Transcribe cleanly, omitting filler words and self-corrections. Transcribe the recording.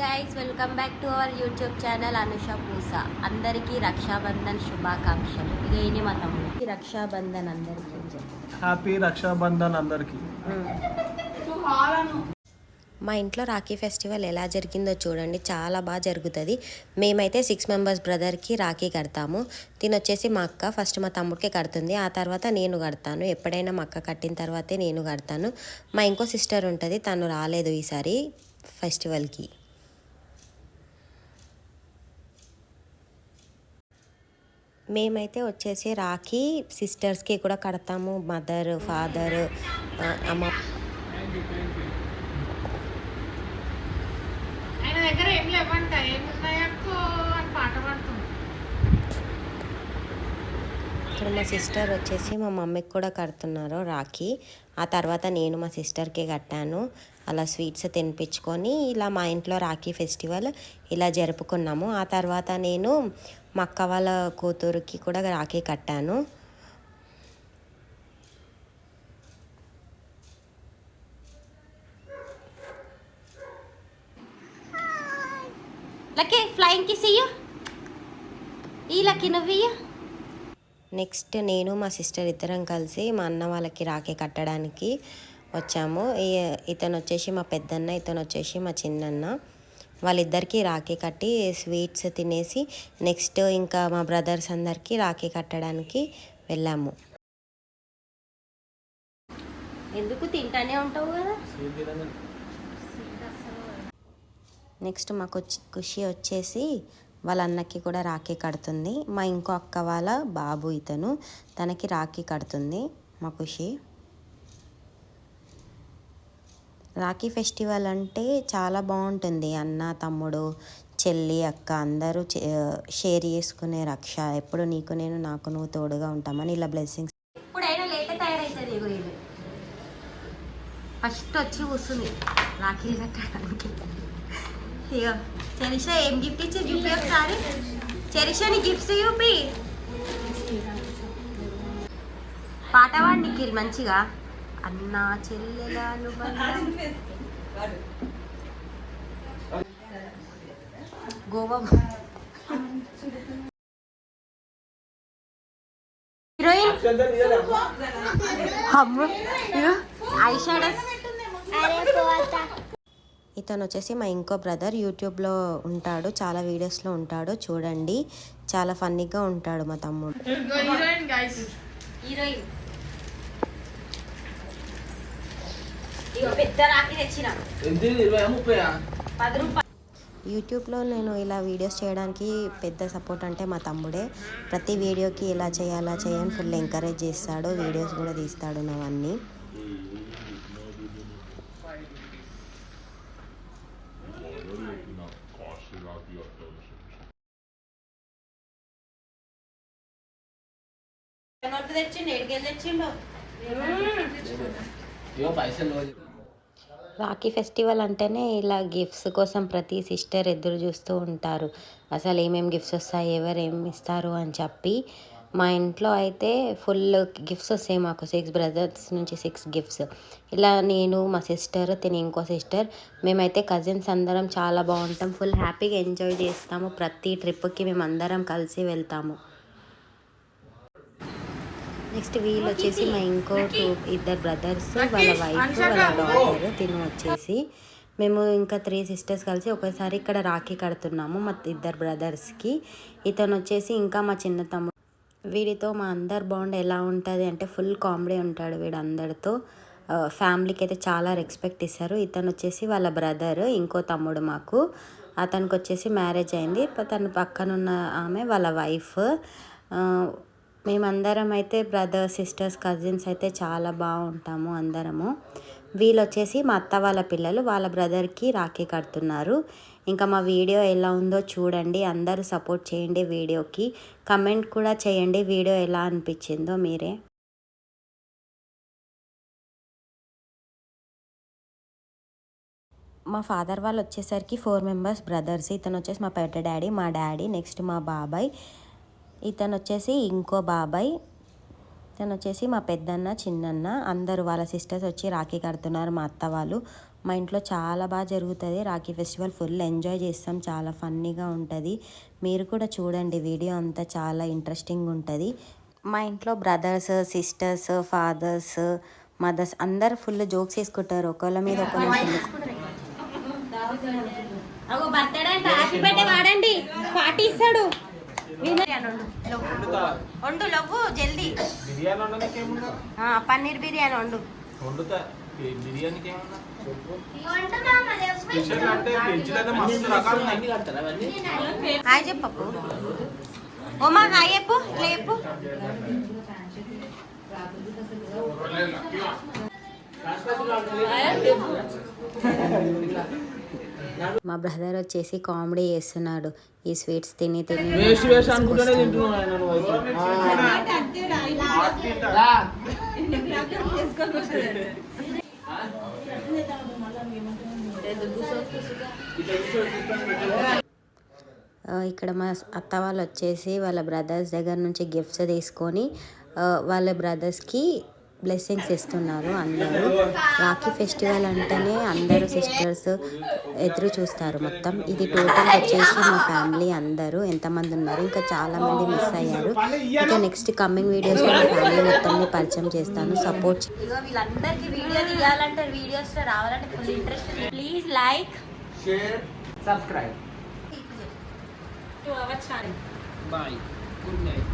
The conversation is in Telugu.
Guys welcome back to our YouTube channel Anusha పూస. అందరికీ రక్షాబంధన్ శుభాకాంక్షలు. ఇదే మా తమ్ముడికి రక్షాబంధన్ అందరికీ హ్యాపీ రక్షాబంధన్ అందరికీ. మా ఇంట్లో రాఖీ ఫెస్టివల్ ఎలా జరిగిందో చూడండి, చాలా బాగా జరుగుతుంది. మేమైతే 6 మెంబర్స్ బ్రదర్కి రాఖీ కడతాము. తినొచ్చేసి మా అక్క ఫస్ట్ మా తమ్ముడికే కడుతుంది, ఆ తర్వాత నేను కడతాను. ఎప్పుడైనా మా అక్క కట్టిన తర్వాతే నేను కడతాను. మా ఇంకో సిస్టర్ ఉంటుంది, తను రాలేదు ఈసారి ఫెస్టివల్కి. మేమైతే వచ్చేసి రాఖీ సిస్టర్స్కి కూడా కడతాము, మదర్ ఫాదర్ అమ్మ. ఆయన దగ్గర ఏం లేవంట, ఏమున్నాయక్కో అని పాట పాడుతుంది. ఇక్కడ మా సిస్టర్ వచ్చేసి మా మమ్మీకి కూడా కడుతున్నారు రాఖీ. ఆ తర్వాత నేను మా సిస్టర్కే కట్టాను. అలా స్వీట్స్ తినిపించుకొని ఇలా మా ఇంట్లో రాఖీ ఫెస్టివల్ ఇలా జరుపుకున్నాము. ఆ తర్వాత నేను మా అక్క వాళ్ళ కూతురుకి కూడా రాఖీ కట్టాను. లక్కీ ఫ్లయింగ్ కిస్ ఇయ్యు, ఈ లక్కీ నువ్వు. నెక్స్ట్ నేను మా సిస్టర్ ఇద్దరం కలిసి మా అన్న వాళ్ళకి రాఖీ కట్టడానికి వచ్చాము. ఇతను వచ్చేసి మా పెద్దన్న, ఇతను వచ్చేసి మా చిన్నన్న. వాళ్ళిద్దరికీ రాఖీ కట్టి స్వీట్స్ తినేసి నెక్స్ట్ ఇంకా మా బ్రదర్స్ అందరికీ రాఖీ కట్టడానికి వెళ్ళాము. ఎందుకు తింటానే ఉంటావు కదా. నెక్స్ట్ మాకు ఖుషి వచ్చేసి వాళ్ళ అన్నకి కూడా రాఖీ కడుతుంది. మా ఇంకో అక్క వాళ్ళ బాబు ఇతను, తనకి రాఖీ కడుతుంది మా ఖుషి. రాఖీ ఫెస్టివల్ అంటే చాలా బాగుంటుంది. అన్న తమ్ముడు చెల్లి అక్క అందరూ షేర్ చేసుకునే రక్ష. ఎప్పుడు నీకు నేను, నాకు నువ్వు తోడుగా ఉంటామని ఇలా బ్లెస్సింగ్స్. ఎప్పుడైనా లేటే తయారవుతుంది. ఫస్ట్ వచ్చి కూర్చుంది రాఖీలు కట్టడానికి. ఇక చరిష ఏం గిఫ్ట్ ఇచ్చి చూపి ఒకసారి. చరిషని గిఫ్ట్స్ చూపి. పాట పాడి నిఖిల్ మంచిగా. అన్నా చెల్లెలాను గోవా హీరోయిన్ ఐ షాడోస్. ఇతను వచ్చేసి మా ఇంకో బ్రదర్, యూట్యూబ్లో ఉంటాడు, చాలా వీడియోస్లో ఉంటాడు, చూడండి. చాలా ఫన్నీగా ఉంటాడు మా తమ్ముడు. యూట్యూబ్లో నేను ఇలా వీడియోస్ చేయడానికి పెద్ద సపోర్ట్ అంటే మా తమ్ముడే. ప్రతి వీడియోకి ఇలా చేయాలా చేయని ఫుల్ ఎంకరేజ్ చేస్తాడు, వీడియోస్ కూడా తీస్తాడు నావన్నీ. రాఖీ ఫెస్టివల్ అంటేనే ఇలా గిఫ్ట్స్ కోసం ప్రతి సిస్టర్ ఎదురు చూస్తూ ఉంటారు. అసలు ఏమేమి గిఫ్ట్స్ వస్తాయి, ఎవరు ఏమి ఇస్తారు అని చెప్పి. మా ఇంట్లో అయితే ఫుల్ గిఫ్ట్స్ వస్తాయి మాకు. 6 బ్రదర్స్ నుంచి 6 గిఫ్ట్స్. ఇలా నేను, మా సిస్టర్, తిని ఇంకో సిస్టర్, మేమైతే కజిన్స్ అందరం చాలా బాగుంటాం. ఫుల్ హ్యాపీగా ఎంజాయ్ చేస్తాము. ప్రతి ట్రిప్కి మేము అందరం కలిసి వెళ్తాము. నెక్స్ట్ వీళ్ళు వచ్చేసి మా ఇంకో 2 బ్రదర్స్, వాళ్ళ వైఫ్, వాళ్ళ డాటర్. తిని వచ్చేసి మేము ఇంకా 3 సిస్టర్స్ కలిసి ఒకేసారి ఇక్కడ రాఖీ కడుతున్నాము మా 2 బ్రదర్స్కి. ఇతను వచ్చేసి ఇంకా మా చిన్న తమ్ముడు. వీడితో మా అందరు బాండ్ ఎలా ఉంటుంది అంటే ఫుల్ కామెడీ ఉంటాడు వీడు అందరితో. ఫ్యామిలీకి అయితే చాలా రెస్పెక్ట్ ఇస్తారు. ఇతను వచ్చేసి వాళ్ళ బ్రదర్, ఇంకో తమ్ముడు మాకు. అతనికి వచ్చేసి మ్యారేజ్ అయింది. తన పక్కనున్న ఆమె వాళ్ళ వైఫ్. మేమందరం అయితే బ్రదర్స్, సిస్టర్స్, కజిన్స్ అయితే చాలా బాగుంటాము అందరము. వీళ్ళు వచ్చేసి మా అత్త వాళ్ళ పిల్లలు, వాళ్ళ బ్రదర్కి రాఖీ కడుతున్నారు. ఇంకా మా వీడియో ఎలా ఉందో చూడండి, అందరూ సపోర్ట్ చేయండి వీడియోకి. కమెంట్ కూడా చేయండి వీడియో ఎలా అనిపించిందో మీరే. మా ఫాదర్ వాళ్ళు వచ్చేసరికి 4 మెంబర్స్ బ్రదర్స్. ఇతను వచ్చేసి మా పెద్ద డాడీ, మా డాడీ, నెక్స్ట్ మా బాబాయ్, ఇతను వచ్చేసి ఇంకో బాబాయ్, తను వచ్చేసి మా పెద్దన్న చిన్నన్న అందరూ వాళ్ళ సిస్టర్స్ వచ్చి రాఖీ కడుతున్నారు. మా అత్త వాళ్ళు మా ఇంట్లో చాలా బాగా జరుగుతుంది రాఖీ ఫెస్టివల్. ఫుల్ ఎంజాయ్ చేస్తాం, చాలా ఫన్నీగా ఉంటుంది. మీరు కూడా చూడండి, వీడియో అంతా చాలా ఇంట్రెస్టింగ్ ఉంటుంది. మా ఇంట్లో బ్రదర్స్, సిస్టర్స్, ఫాదర్స్, మదర్స్ అందరు ఫుల్ జోక్స్ వేసుకుంటారు ఒకళ్ళ మీద ఒకళ్ళు. వాడండి పాటిస్తాడు. వండు లవ్వు జల్దీ. పన్నీర్ బిర్యానీ వండు. హాయ్ చెప్పు. ఓమా హాయ్ చెప్పు. లేపు. మా బ్రదర్ వచ్చేసి కామెడీ చేస్తున్నాడు. ఈ స్వీట్స్ తిని తిని ఇక్కడ మా అత్త వాళ్ళు వచ్చేసి వాళ్ళ బ్రదర్స్ దగ్గర నుంచి గిఫ్ట్స్ తీసుకొని వాళ్ళ బ్రదర్స్కి బ్లెస్సింగ్స్ ఇస్తున్నారు. అందరూ రాఖీ ఫెస్టివల్ అంటేనే అందరూ సిస్టర్స్ ఎదురు చూస్తారు మొత్తం. ఇది టోటల్ వచ్చేసి మా ఫ్యామిలీ అందరూ ఎంతమంది ఉన్నారు, ఇంకా చాలామంది మిస్ అయ్యారు. ఇంకా నెక్స్ట్ కమింగ్ వీడియోస్లో మా ఫ్యామిలీ మొత్తాన్ని పరిచయం చేస్తాను. సపోర్ట్. వీళ్ళందరికీ వీడియో తీయాలంటే, వీడియోస్లో రావాలంటే full interest. Please like, share, subscribe to our channel. Bye. Good night.